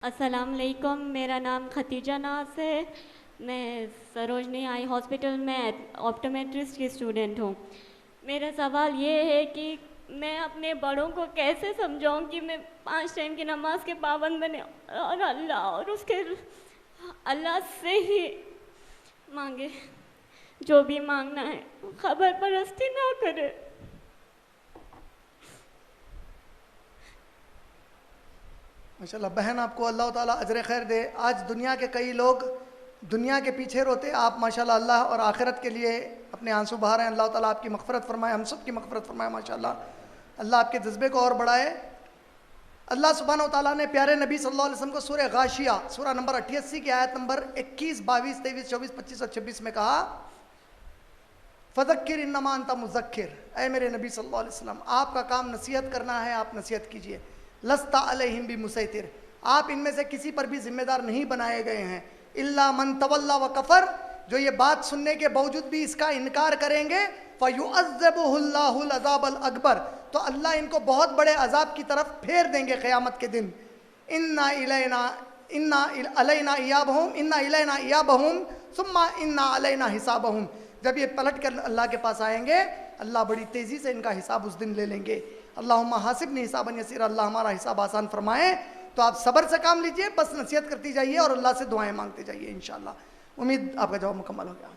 अस्सलाम वालेकुम। मेरा नाम खतीजा नाज है। मैं सरोजनी आई हॉस्पिटल में ऑप्टोमेट्रिस्ट की स्टूडेंट हूँ। मेरा सवाल ये है कि मैं अपने बड़ों को कैसे समझाऊँ कि मैं 5 टाइम की नमाज के पाबंद बने और अल्लाह से ही मांगे, जो भी मांगना है, खबर परस्ती ना करे। माशाल्लाह बहन, आपको अल्लाह ताला अजर खैर दे। आज दुनिया के कई लोग दुनिया के पीछे रोते, आप माशाल्लाह अल्लाह और आखिरत के लिए अपने आंसू बहा रहे हैं। अल्लाह ताला आपकी मग़फ़िरत फरमाए, हम सब की मग़फ़िरत फरमाए। माशाल्लाह अल्लाह आपके जज्बे को और बढ़ाए। अल्लाह सुब्हानहू व तआला ने प्यारे नबी सल्लल्लाहु अलैहि वसल्लम को सूरह गाशिया सूरह नंबर 88 की आयत नंबर 21, 22, 23, 24, 25 और 26 में कहा, फ़ज़क्किर इन्नमा अंता मुज़क्किर। ऐ मेरे नबी सल्लल्लाहु अलैहि वसल्लम, आपका काम नसीहत करना है, आप नसीहत कीजिए। लस्ता अलैहिम बिमुसैतिर, आप इनमें से किसी पर भी जिम्मेदार नहीं बनाए गए हैं। इल्ला मन तवल्ला व कफ़र, जो ये बात सुनने के बावजूद भी इसका इनकार करेंगे, फ़युअज़्ज़िबुहुल्लाहुल अज़ाबल अकबर, तो अल्लाह इनको बहुत बड़े अजाब की तरफ फेर देंगे क़यामत के दिन। इन्ना अलैना इयाबहुम सुम्मा इन्ना अलैना हिसाबहुम, जब ये पलट कर अल्लाह के पास आएंगे, अल्लाह बड़ी तेज़ी से इनका हिसाब उस दिन ले लेंगे। अल्लाहुम्मा हासिबनी हिसाबन यसीरा, अल्लाह हमारा हिसाब आसान फरमाए। तो आप सब्र से काम लीजिए, बस नसीहत करती जाइए और अल्लाह से दुआएं मांगते जाइए। इंशाअल्लाह उम्मीद आपका जवाब मुकम्मल हो गया।